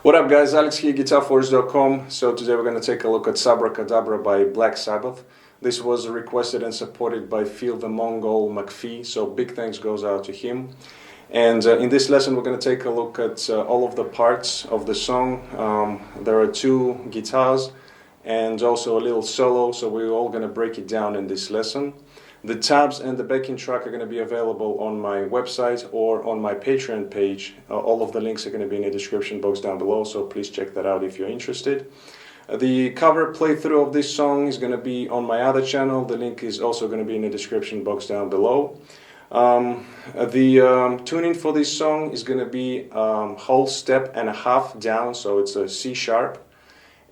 What up guys, Alex here, GuitarForce.com. So today we're going to take a look at Sabbra Cadabra by Black Sabbath. This was requested and supported by Phil the Mongol McPhee, so big thanks goes out to him. And in this lesson we're going to take a look at all of the parts of the song. There are two guitars and also a little solo, so we're all going to break it down in this lesson. The tabs and the backing track are going to be available on my website or on my Patreon page. All of the links are going to be in the description box down below, so please check that out if you're interested. The cover playthrough of this song is going to be on my other channel. The link is also going to be in the description box down below. The tuning for this song is going to be whole step and a half down, so it's a C sharp.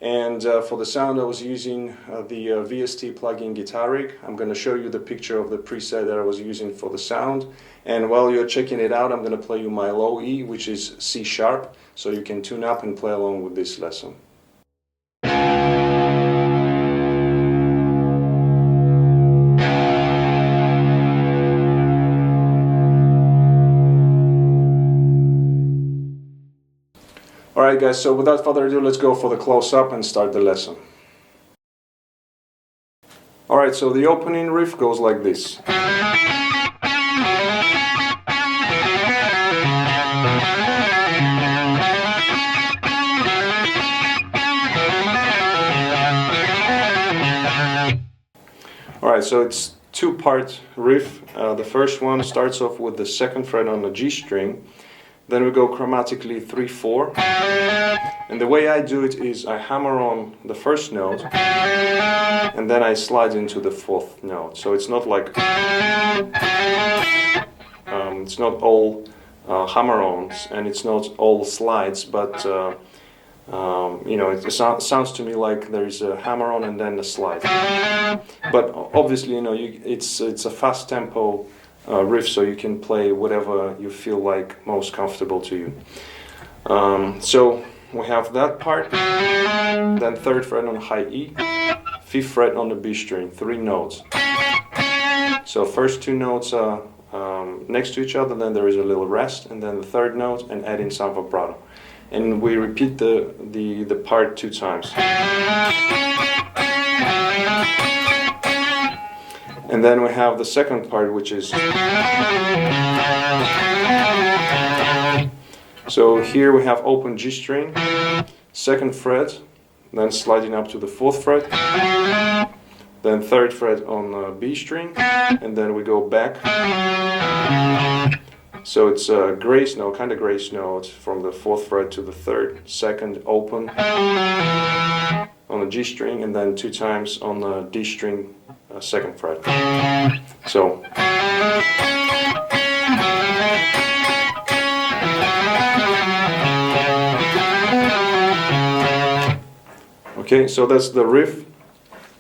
And for the sound I was using the VST plugin Guitar Rig. I'm going to show you the picture of the preset that I was using for the sound. And while you're checking it out, I'm going to play you my low E, which is C sharp, so you can tune up and play along with this lesson. Alright guys, so without further ado, let's go for the close-up and start the lesson. Alright, so the opening riff goes like this. Alright, so it's two-part riff. The first one starts off with the second fret on the G string. Then we go chromatically 3-4, and the way I do it is I hammer on the first note and then I slide into the fourth note. So it's not like it's not all hammer-ons and it's not all slides, but you know, it sounds to me like there is a hammer-on and then a slide. But obviously, you know, it's a fast tempo riff, so you can play whatever you feel like most comfortable to you. So we have that part, then third fret on high E, fifth fret on the B string, 3 notes. So first 2 notes are next to each other, then there is a little rest, and then the third note, and add in some vibrato. And we repeat the part 2 times. And then we have the second part, which is... So here we have open G string, second fret, then sliding up to the fourth fret, then third fret on B string, and then we go back. So it's a grace note, kind of grace note, from the fourth fret to the third, second open on the G string, and then 2 times on the D string, second fret. So okay, so that's the riff.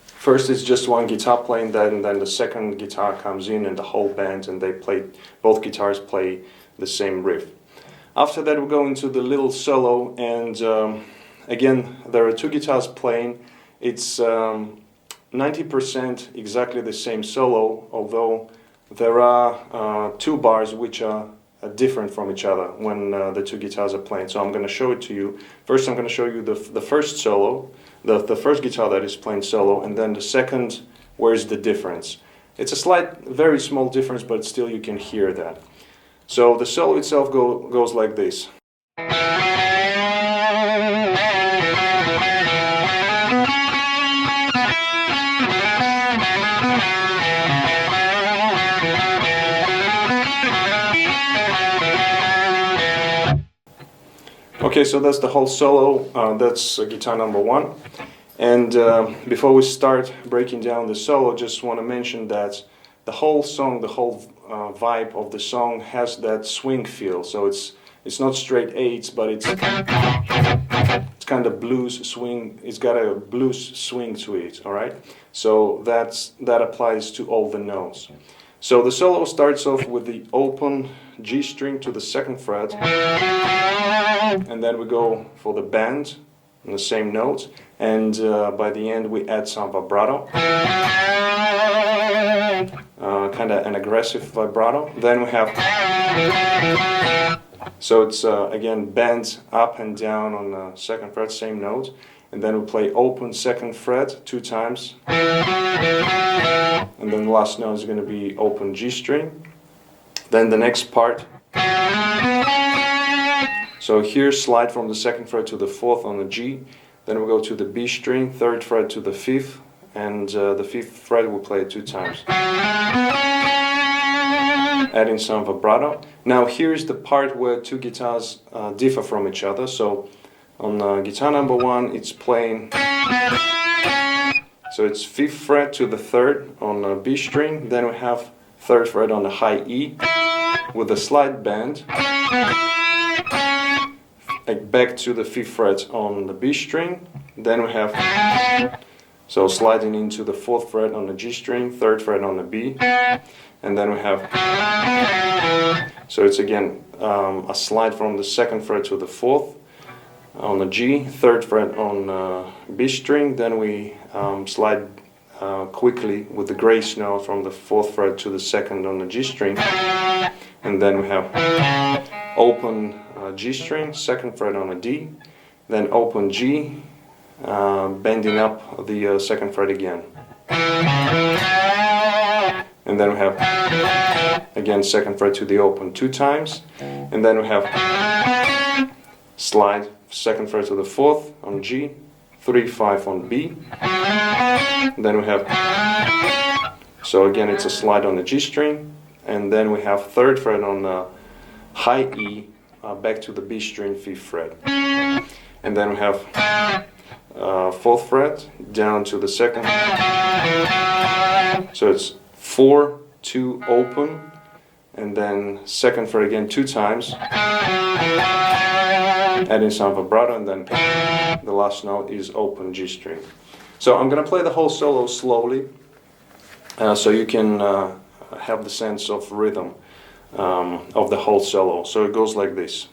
First it's just one guitar playing that, and then the second guitar comes in and the whole band, and they play, both guitars play the same riff. After that we go into the little solo, and again there are 2 guitars playing. It's 90% exactly the same solo, although there are 2 bars which are different from each other when the 2 guitars are playing. So I'm going to show it to you. First I'm going to show you the first solo, the first guitar that is playing solo, and then the second, where's the difference. It's a slight, very small difference, but still you can hear that. So the solo itself goes like this. Okay, so that's the whole solo, that's guitar number 1. And before we start breaking down the solo, just want to mention that the whole song, the whole vibe of the song has that swing feel. So it's It's not straight eights, but it's kind of blues swing. It's got a blues swing to it, all right? So that applies to all the notes. So the solo starts off with the open G string to the 2nd fret, and then we go for the bend on the same notes, and by the end we add some vibrato, kind of an aggressive vibrato. Then we have, so it's again bends up and down on the 2nd fret, same note, and then we play open 2nd fret 2 times, and then the last note is going to be open G string. Then the next part, so here slide from the 2nd fret to the 4th on the G, then we go to the B string, 3rd fret to the 5th, and the 5th fret we play 2 times, adding some vibrato. Now here's the part where 2 guitars differ from each other. So on guitar number 1 it's playing, so it's 5th fret to the 3rd on B string, then we have 3rd fret on the high E with a slight bend, back to the 5th fret on the B string, then we have, so sliding into the 4th fret on the G string, 3rd fret on the B, and then we have, so it's again a slide from the 2nd fret to the 4th on the G, 3rd fret on B string, then we slide quickly with the grace note from the 4th fret to the 2nd on the G string, and then we have open G string, 2nd fret on a D, then open G, bending up the 2nd fret again, and then we have again 2nd fret to the open 2 times, and then we have slide 2nd fret to the 4th on G, 3, 5 on B, then we have, so again it's a slide on the G string, and then we have 3rd fret on the high E, back to the B string, 5th fret, and then we have 4th fret down to the 2nd, so it's 4, 2 open, and then 2nd fret again 2 times, adding some vibrato, and then the last note is open G string. So I'm going to play the whole solo slowly, so you can have the sense of rhythm of the whole solo. So it goes like this.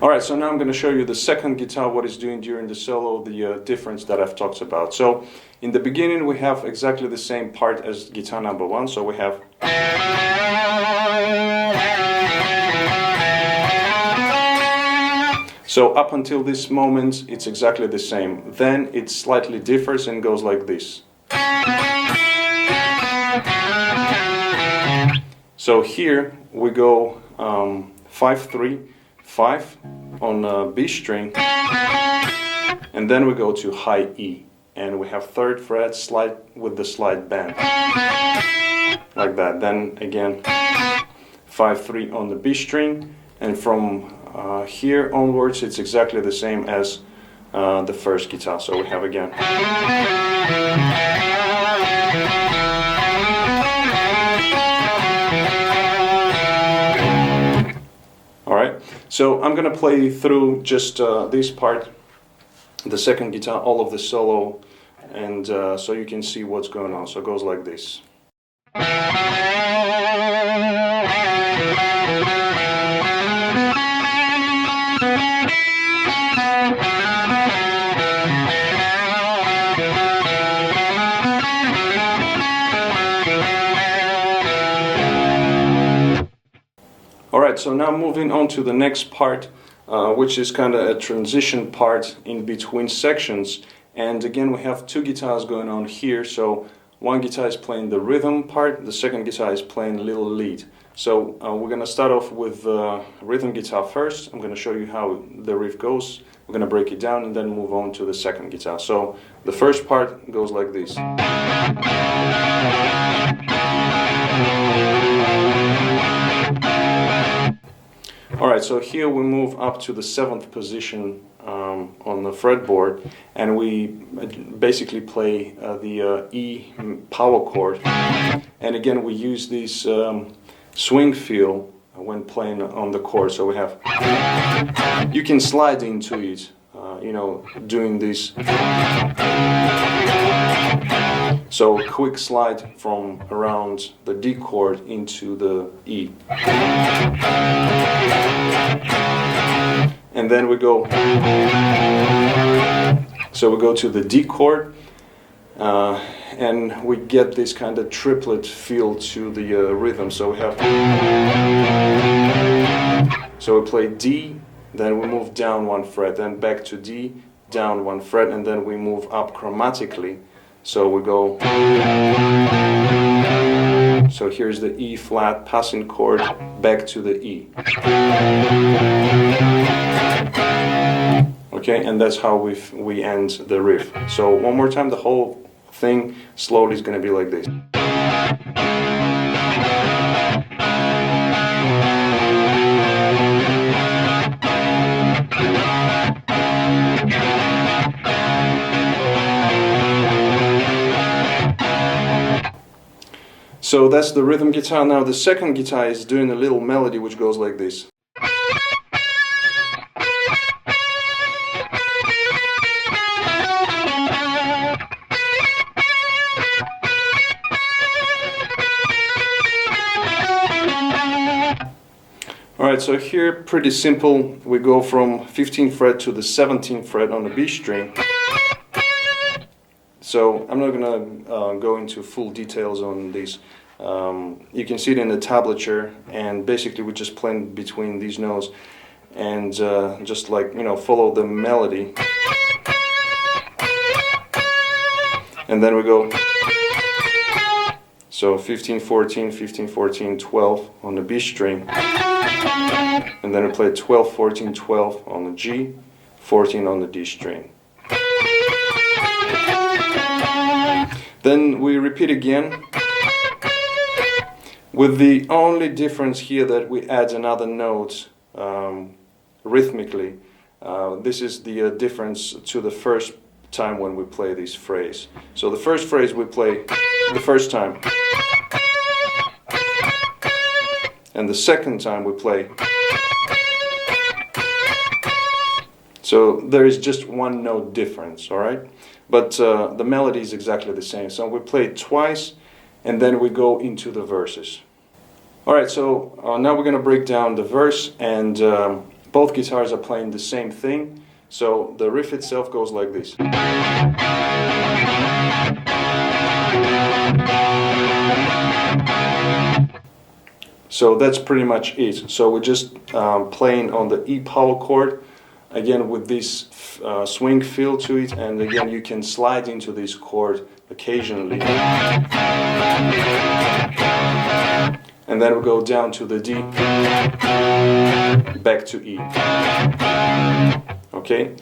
Alright, so now I'm going to show you the second guitar, what it's doing during the solo, the difference that I've talked about. So in the beginning we have exactly the same part as guitar number 1, so we have, so up until this moment it's exactly the same. Then it slightly differs and goes like this. So here we go 5-3, 5 on B string, and then we go to high E, and we have 3rd fret slide with the slide bend, like that. Then again 5-3 on the B string, and from here onwards it's exactly the same as the first guitar. So we have again, alright, so I'm gonna play through just this part, the second guitar, all of the solo, and so you can see what's going on. So it goes like this. Alright, so now moving on to the next part, which is kind of a transition part in between sections. And again, we have two guitars going on here. So one guitar is playing the rhythm part, the second guitar is playing a little lead. So we're going to start off with rhythm guitar first. I'm going to show you how the riff goes, We're going to break it down and then move on to the second guitar. So the first part goes like this. Alright, so here we move up to the 7th position on the fretboard, and we basically play the E power chord, and again we use this swing feel when playing on the chord. So we have, you can slide into it, you know, doing this. So quick slide from around the D chord into the E. And then we go, so we go to the D chord, and we get this kind of triplet feel to the rhythm. So we have, so we play D, then we move down 1 fret, then back to D, down 1 fret, and then we move up chromatically. So we go, so here's the E flat passing chord, back to the E. Okay, and that's how we end the riff. So one more time, the whole thing slowly is going to be like this. So that's the rhythm guitar. Now the second guitar is doing a little melody which goes like this. Alright, so here pretty simple. We go from 15th fret to the 17th fret on the B string. So I'm not going to go into full details on these. You can see it in the tablature, and basically we just play between these notes and just like, you know, follow the melody. And then we go, so 15, 14, 15, 14, 12 on the B string. And then we play 12, 14, 12 on the G, 14 on the D string. Then we repeat again, with the only difference here that we add another note rhythmically. This is the difference to the first time when we play this phrase. So the first phrase we play the first time, and the second time we play. So there is just one note difference, all right? But the melody is exactly the same. So we play it twice, and then we go into the verses. All right, so now we're going to break down the verse, and both guitars are playing the same thing. So the riff itself goes like this. So that's pretty much it. So we're just playing on the E power chord, again with this swing feel to it, and again you can slide into this chord occasionally. And then we go down to the D, back to E. Okay,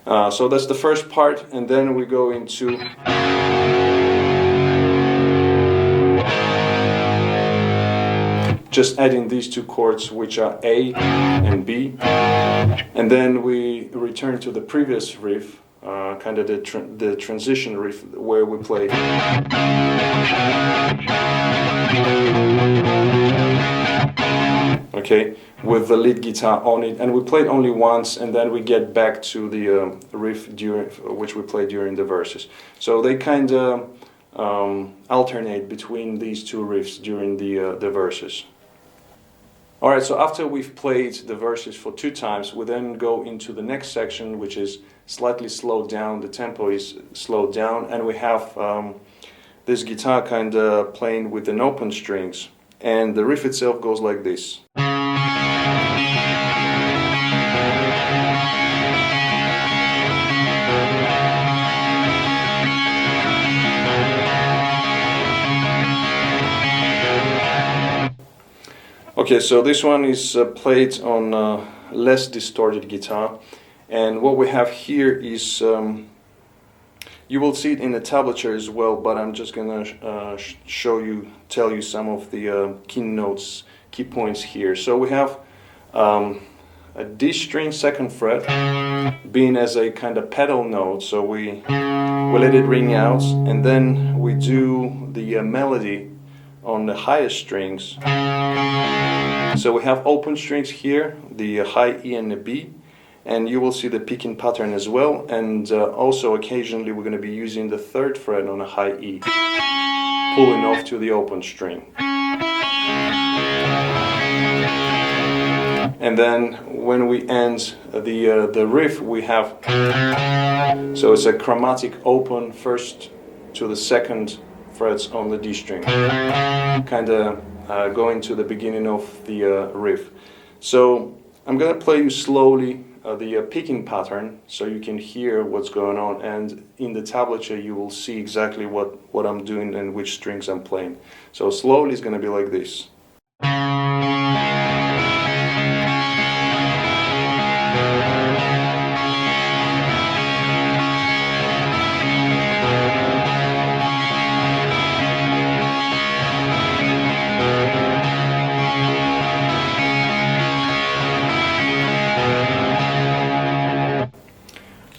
so that's the first part, and then we go into just adding these two chords, which are A and B, and then we return to the previous riff, kind of the transition riff, where we play. Okay, with the lead guitar on it, and we play it only once, and then we get back to the riff which we play during the verses. So they kind of alternate between these two riffs during the verses. Alright, so after we've played the verses for 2 times, we then go into the next section, which is slightly slowed down. The tempo is slowed down, and we have this guitar kind of playing with an open strings, and the riff itself goes like this. Okay, so this one is played on less distorted guitar, And what we have here is, you will see it in the tablature as well, but I'm just gonna tell you some of the key notes, key points here. So we have a D string 2nd fret being as a kind of pedal note, so we let it ring out, and then we do the melody on the highest strings. So we have open strings here, the high E and the B, and you will see the picking pattern as well, and also occasionally we're going to be using the 3rd fret on a high E, pulling off to the open string. And then when we end the riff, we have, so it's a chromatic open 1st to the 2nd frets on the D string, kind of going to the beginning of the riff. So I'm going to play you slowly the picking pattern so you can hear what's going on, and in the tablature you will see exactly what I'm doing and which strings I'm playing. So slowly it's going to be like this.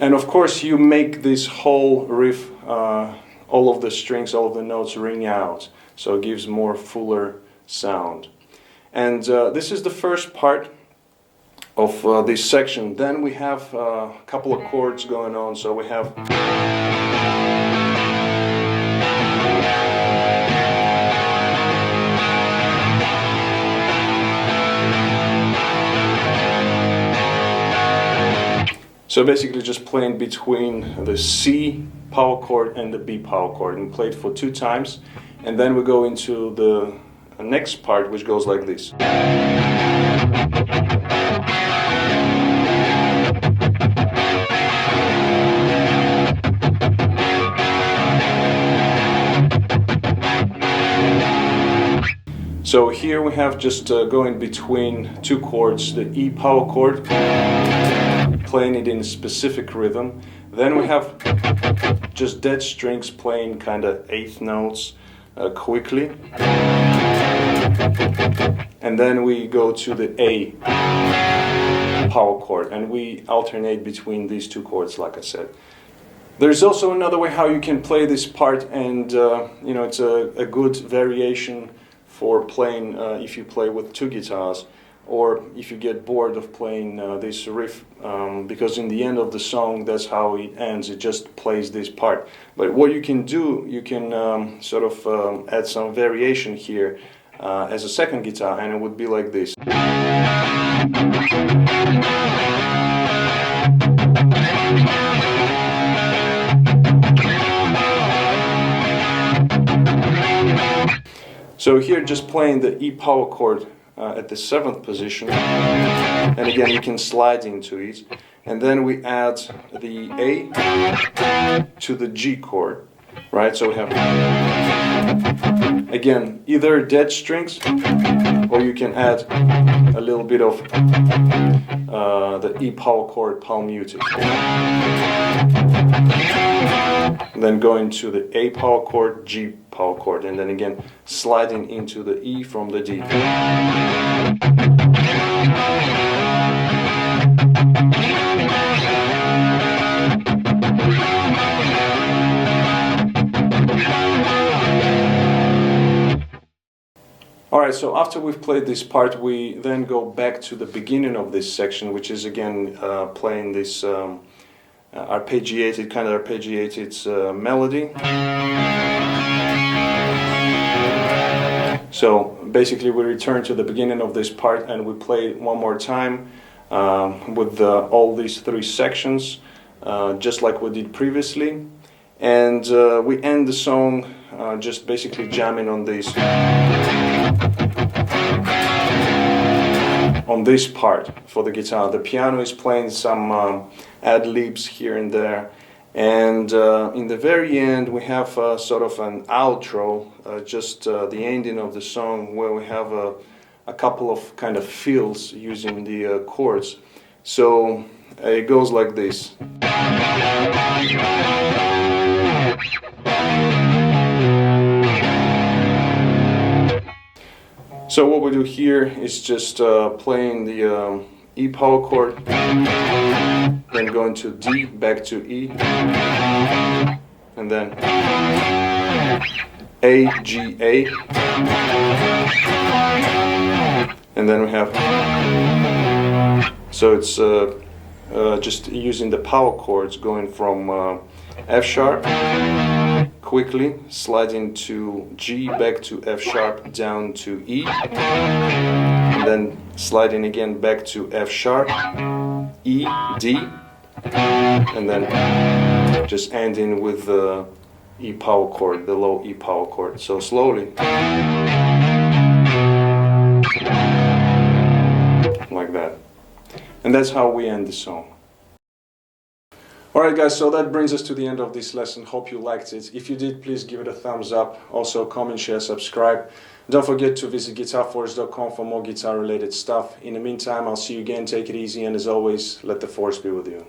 And of course you make this whole riff, all of the strings, all of the notes ring out, so it gives more fuller sound. And this is the first part of this section. Then we have a couple of chords going on, so we have so basically just playing between the C power chord and the B power chord, and play it for 2 times, and then we go into the next part, which goes like this. So here we have just going between 2 chords, the E power chord, playing it in a specific rhythm. Then we have just dead strings playing kind of 8th notes quickly. And then we go to the A power chord, and we alternate between these 2 chords, like I said. There's also another way how you can play this part, and you know, it's a good variation for playing if you play with 2 guitars, or if you get bored of playing this riff, because in the end of the song that's how it ends, it just plays this part. But what you can do, you can sort of add some variation here as a 2nd guitar, and it would be like this. So here just playing the E power chord at the 7th position, and again you can slide into it, and then we add the A to the G chord, right? So we have, again, either dead strings, or you can add a little bit of the E power chord palm muted. And then going to the A power chord, G power chord, and then again sliding into the E from the D. Alright, so after we've played this part, we then go back to the beginning of this section, which is again playing this arpeggiated melody. So basically we return to the beginning of this part and we play it one more time with all these 3 sections, just like we did previously, and we end the song just basically jamming on this part for the guitar. The piano is playing some ad-libs here and there, and in the very end we have sort of an outro, just the ending of the song, where we have a couple of kind of fills using the chords. So It goes like this. So what we do here is just playing the E power chord, then going to D, back to E, and then A, G, A, and then we have, so it's just using the power chords, going from F sharp, quickly sliding to G, back to F sharp, down to E, and then sliding again back to F sharp, E, D, and then just ending with the E power chord, the low E power chord. So slowly, like that. And that's how we end the song. Alright guys, so that brings us to the end of this lesson. Hope you liked it. If you did, please give it a thumbs up. Also comment, share, subscribe. Don't forget to visit GuitarForce.com for more guitar related stuff. In the meantime, I'll see you again. Take it easy, and as always, let the force be with you.